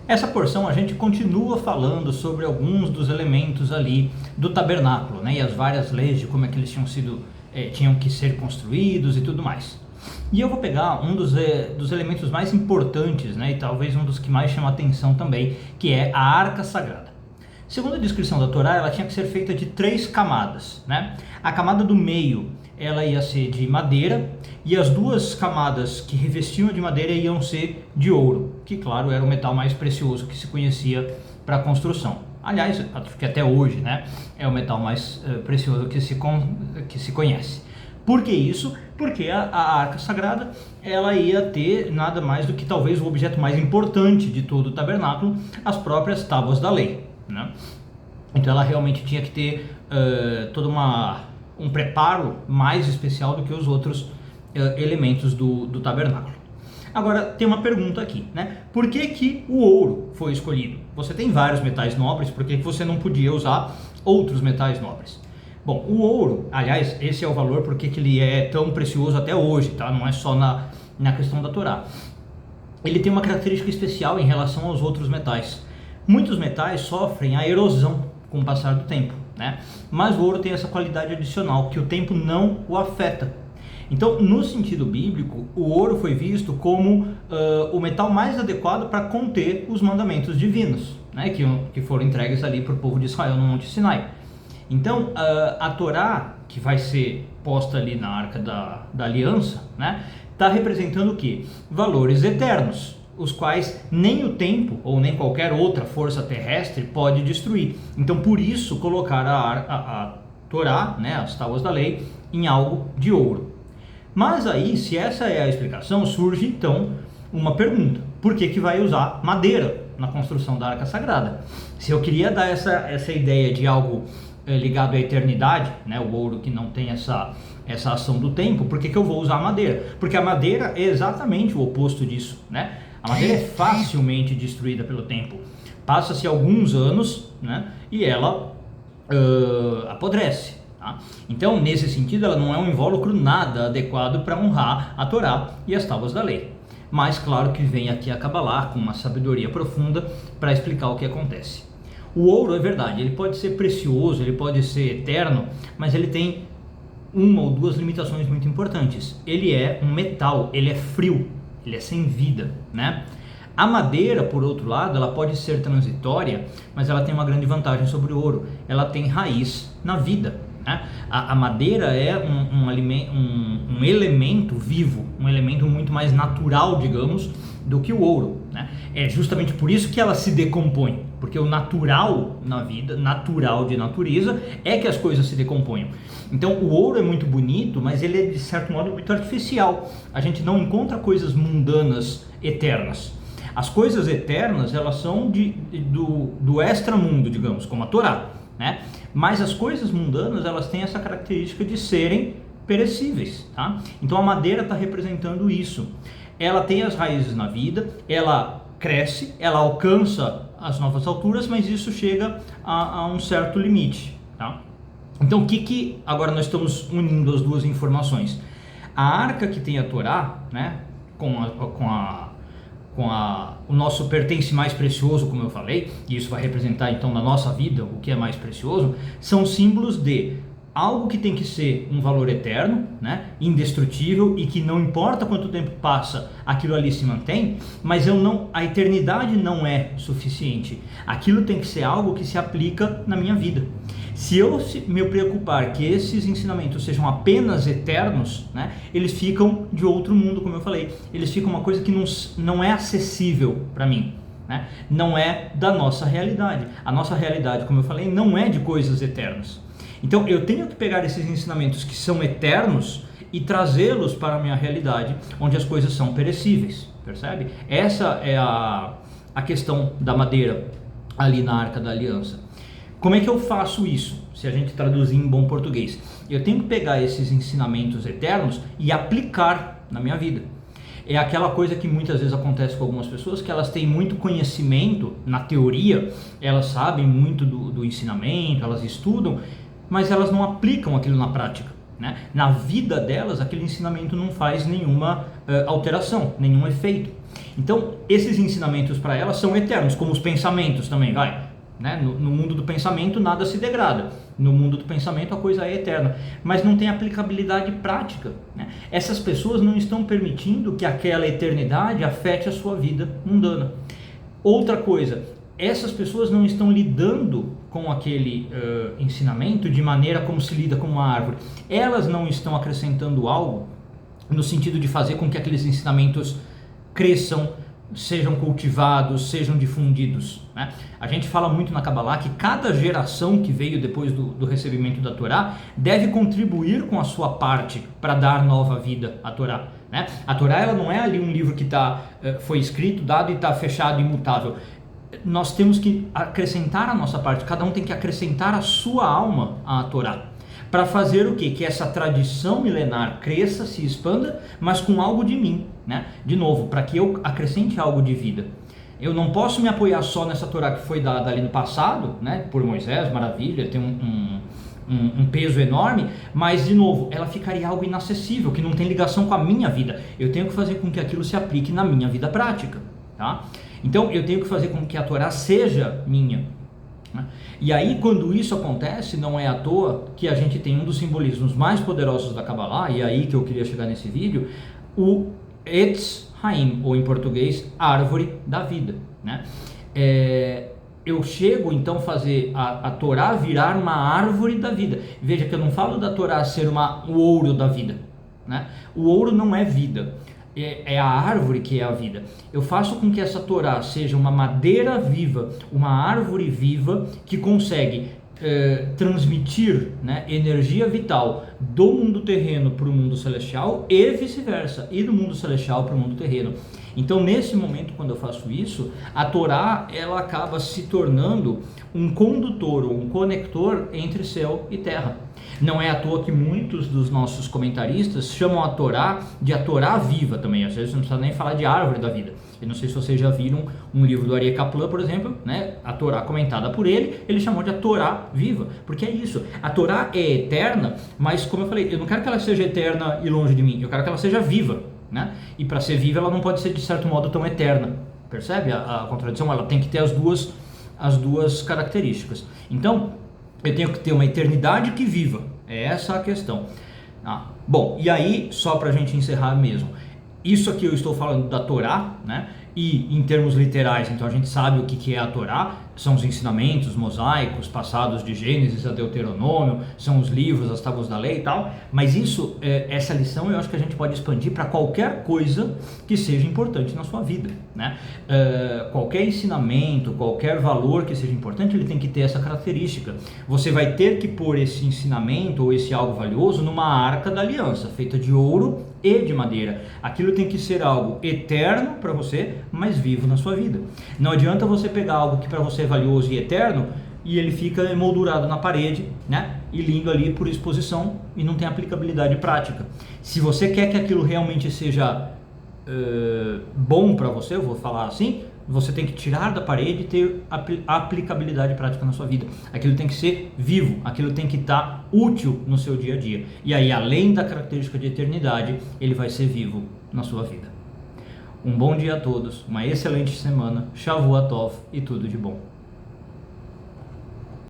Essa porção a gente continua falando sobre alguns dos elementos ali do tabernáculo, né? E as várias leis de como é que eles tinham que ser construídos e tudo mais. E eu vou pegar um dos elementos mais importantes, né? E talvez um dos que mais chama atenção também, que é a Arca Sagrada. Segundo a descrição da Torá, ela tinha que ser feita de 3 camadas, né? A camada do meio, ela ia ser de madeira, e as 2 camadas que revestiam de madeira iam ser de ouro, que claro, era o metal mais precioso que se conhecia para a construção. Aliás, que até hoje, né, é o metal mais precioso que se conhece. Por que isso? Porque a Arca Sagrada, ela ia ter nada mais do que talvez o objeto mais importante de todo o tabernáculo, as próprias tábuas da lei, né? Então ela realmente tinha que ter todo um preparo mais especial do que os outros elementos do tabernáculo. Agora tem uma pergunta aqui, né? Por que o ouro foi escolhido? Você tem vários metais nobres, por que você não podia usar outros metais nobres? Bom, o ouro, aliás, esse é o valor porque que ele é tão precioso até hoje, tá? Não é só na questão da Torá. Ele tem uma característica especial em relação aos outros metais. Muitos metais sofrem a erosão com o passar do tempo, né? Mas o ouro tem essa qualidade adicional, que o tempo não o afeta. Então, no sentido bíblico, o ouro foi visto como o metal mais adequado para conter os mandamentos divinos, né? Que foram entregues ali para o povo de Israel no Monte Sinai. Então, a Torá, que vai ser posta ali na Arca da Aliança, né? Está representando o quê? Valores eternos, os quais nem o tempo ou nem qualquer outra força terrestre pode destruir. Então, por isso, colocar a Torá, né, as tábuas da lei, em algo de ouro. Mas aí, se essa é a explicação, surge então uma pergunta: por que vai usar madeira na construção da Arca Sagrada? Se eu queria dar essa ideia de algo ligado à eternidade, né, o ouro que não tem essa ação do tempo, por que eu vou usar madeira? Porque a madeira é exatamente o oposto disso, né? A madeira é facilmente destruída pelo tempo. Passa-se alguns anos, né, e ela apodrece. Tá? Então, nesse sentido, ela não é um invólucro nada adequado para honrar a Torá e as tábuas da lei. Mas claro que vem aqui a Cabalá com uma sabedoria profunda para explicar o que acontece. O ouro, é verdade, ele pode ser precioso, ele pode ser eterno, mas ele tem uma ou duas limitações muito importantes. Ele é um metal, ele é frio, ele é sem vida, né? A madeira, por outro lado, ela pode ser transitória, mas ela tem uma grande vantagem sobre o ouro. Ela tem raiz na vida, né? A madeira é um elemento vivo, um elemento muito mais natural, digamos, do que o ouro, né? É justamente por isso que ela se decompõe, porque o natural na vida, natural de natureza, é que as coisas se decomponham. Então o ouro é muito bonito, mas ele é de certo modo muito artificial. A gente não encontra coisas mundanas eternas. As coisas eternas, elas são do extramundo, digamos, como a Torá, né? Mas as coisas mundanas, elas têm essa característica de serem perecíveis, tá? Então a madeira está representando isso. Ela tem as raízes na vida, ela cresce, ela alcança as novas alturas, mas isso chega a um certo limite, tá? Então agora nós estamos unindo as duas informações. A arca que tem a Torá, né, o nosso pertence mais precioso, como eu falei, e isso vai representar então na nossa vida o que é mais precioso, são símbolos de algo que tem que ser um valor eterno, né, indestrutível, e que não importa quanto tempo passa, aquilo ali se mantém, mas a eternidade não é suficiente. Aquilo tem que ser algo que se aplica na minha vida. Se eu me preocupar que esses ensinamentos sejam apenas eternos, né, eles ficam de outro mundo, como eu falei. Eles ficam uma coisa que não é acessível para mim, né? Não é da nossa realidade. A nossa realidade, como eu falei, não é de coisas eternas. Então eu tenho que pegar esses ensinamentos que são eternos e trazê-los para a minha realidade, onde as coisas são perecíveis, percebe? Essa é a questão da madeira ali na Arca da Aliança. Como é que eu faço isso? Se a gente traduzir em bom português, eu tenho que pegar esses ensinamentos eternos e aplicar na minha vida. É aquela coisa que muitas vezes acontece com algumas pessoas, que elas têm muito conhecimento na teoria, elas sabem muito do ensinamento, elas estudam, mas elas não aplicam aquilo na prática, né? Na vida delas, aquele ensinamento não faz nenhuma alteração, nenhum efeito. Então, esses ensinamentos para ela são eternos, como os pensamentos também, vai. Né? No mundo do pensamento nada se degrada, no mundo do pensamento a coisa é eterna, mas não tem aplicabilidade prática, né? Essas pessoas não estão permitindo que aquela eternidade afete a sua vida mundana. Outra coisa, essas pessoas não estão lidando com aquele ensinamento de maneira como se lida com uma árvore. Elas não estão acrescentando algo no sentido de fazer com que aqueles ensinamentos cresçam, sejam cultivados, sejam difundidos, né? A gente fala muito na Kabbalah que cada geração que veio depois do recebimento da Torá deve contribuir com a sua parte para dar nova vida à Torá, né? A Torá, ela não é ali um livro que foi escrito, dado e está fechado, imutável. Nós temos que acrescentar a nossa parte, cada um tem que acrescentar a sua alma à Torá, para fazer o quê? Que essa tradição milenar cresça, se expanda, mas com algo de mim, né? De novo, para que eu acrescente algo de vida. Eu não posso me apoiar só nessa Torá que foi dada ali no passado, né? Por Moisés, maravilha, tem um peso enorme, mas de novo, ela ficaria algo inacessível, que não tem ligação com a minha vida. Eu tenho que fazer com que aquilo se aplique na minha vida prática, tá? Então eu tenho que fazer com que a Torá seja minha. E aí, quando isso acontece, não é à toa que a gente tem um dos simbolismos mais poderosos da Kabbalah, e é aí que eu queria chegar nesse vídeo, o Etz Haim, ou em português, árvore da vida, né? Eu chego então a fazer a Torá virar uma árvore da vida. Veja que eu não falo da Torá ser o ouro da vida, né? O ouro não é vida. É a árvore que é a vida. Eu faço com que essa Torá seja uma madeira viva, uma árvore viva que consegue transmitir, né, energia vital do mundo terreno para o mundo celestial e vice-versa, e do mundo celestial para o mundo terreno. Então, nesse momento, quando eu faço isso, a Torá, ela acaba se tornando um condutor, um conector entre céu e terra. Não é à toa que muitos dos nossos comentaristas chamam a Torá de a Torá viva também. Às vezes não precisa nem falar de árvore da vida. Eu não sei se vocês já viram um livro do Aryeh Kaplan, por exemplo, né? A Torá comentada por ele chamou de a Torá viva. Porque é isso, a Torá é eterna, mas como eu falei, eu não quero que ela seja eterna e longe de mim, eu quero que ela seja viva, né? E para ser viva ela não pode ser de certo modo tão eterna. Percebe a contradição? Ela tem que ter as duas características. Então, eu tenho que ter uma eternidade que viva. É essa a questão. Bom, e aí, só para a gente encerrar mesmo, isso aqui eu estou falando da Torá, né? E em termos literais, então a gente sabe o que é a Torá, são os ensinamentos mosaicos passados de Gênesis a Deuteronômio, são os livros, as tábuas da lei e tal, mas isso, essa lição eu acho que a gente pode expandir para qualquer coisa que seja importante na sua vida, né? Qualquer ensinamento, qualquer valor que seja importante, ele tem que ter essa característica. Você vai ter que pôr esse ensinamento ou esse algo valioso numa arca da aliança, feita de ouro e de madeira. Aquilo tem que ser algo eterno para você, mas vivo na sua vida. Não adianta você pegar algo que para você é valioso e eterno e ele fica emoldurado na parede, né? E lindo ali por exposição e não tem aplicabilidade prática. Se você quer que aquilo realmente seja bom para você, eu vou falar assim, você tem que tirar da parede e ter aplicabilidade prática na sua vida. Aquilo tem que ser vivo, aquilo tem que estar útil no seu dia a dia. E aí, além da característica de eternidade, ele vai ser vivo na sua vida. Um bom dia a todos, uma excelente semana, Shavua Tov e tudo de bom.